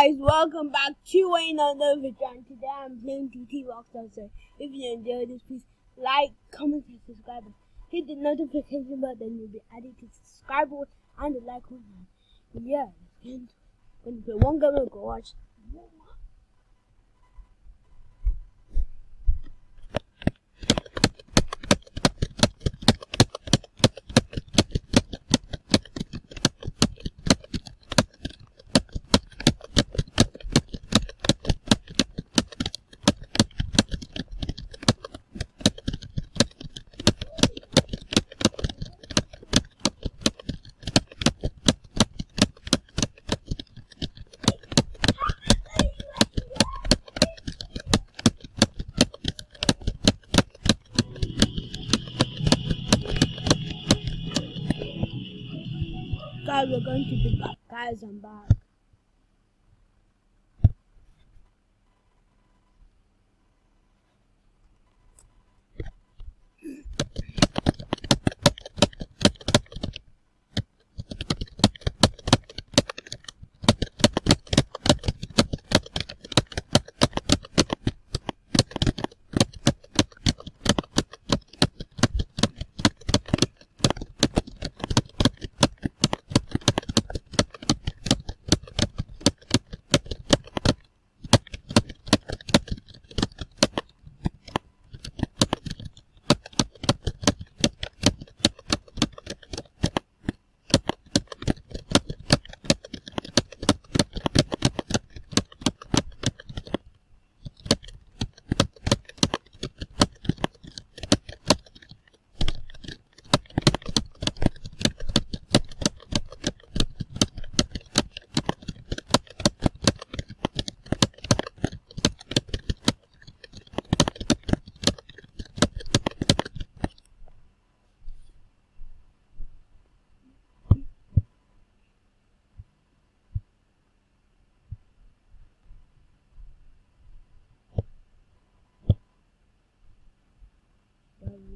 guys, welcome back to another video, and today I'm playing Ttrs. So if you enjoy this, please like, comment, and subscribe. Hit the notification button, you'll be added to the subscribe and the like button. Yeah, going to play one game and go watch. Guys, we're going to be back. Guys, I'm back.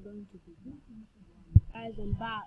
Going to be back. Guys, I'm back.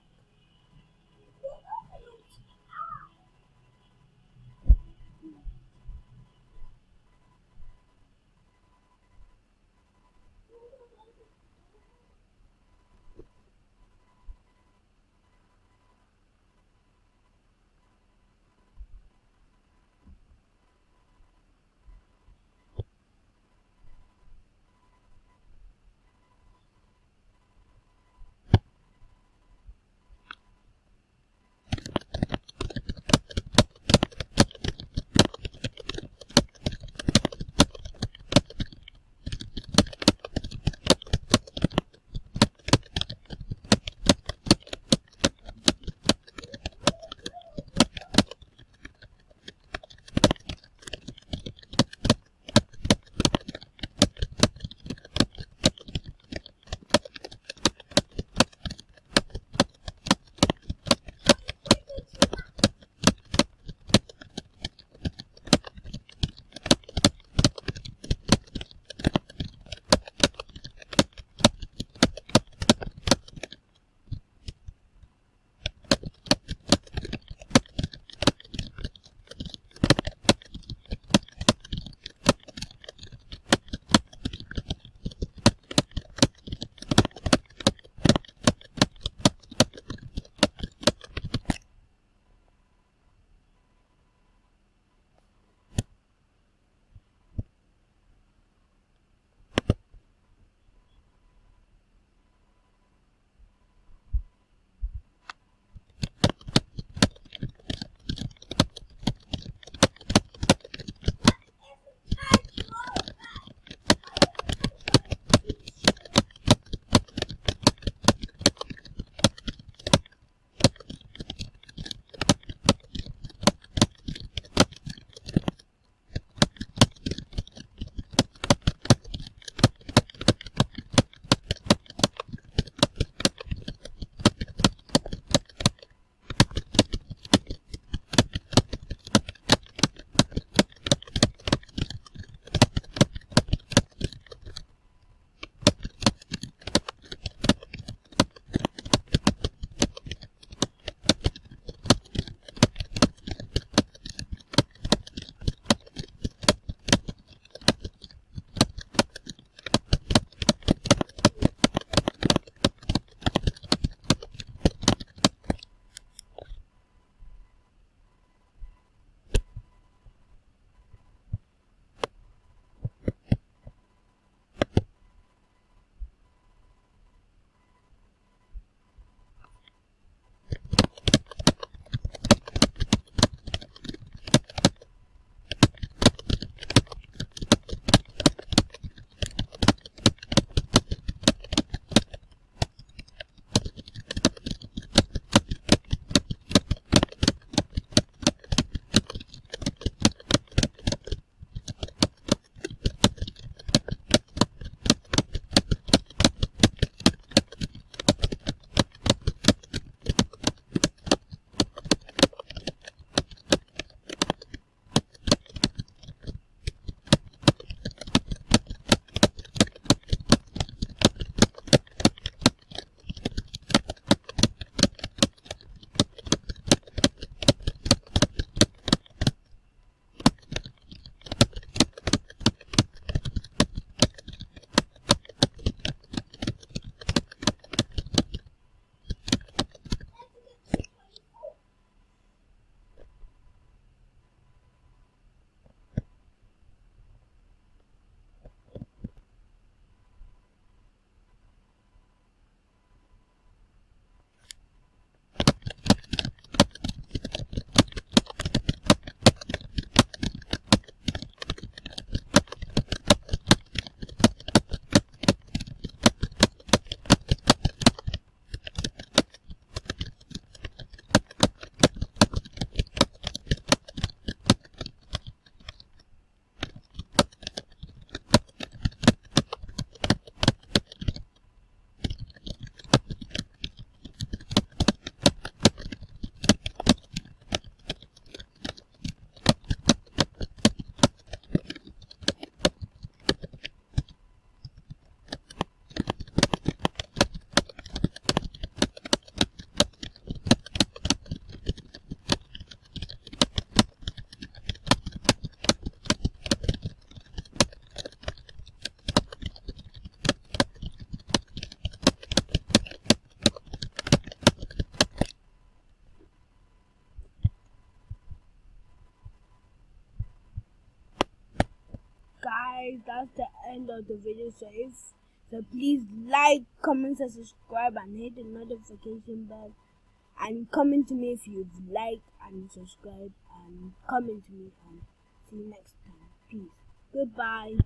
guys, that's the end of the video. So please like, comment, and subscribe, and hit the notification bell, and comment to me if you've liked and subscribed, and comment to me, and see you next time. Peace. Goodbye.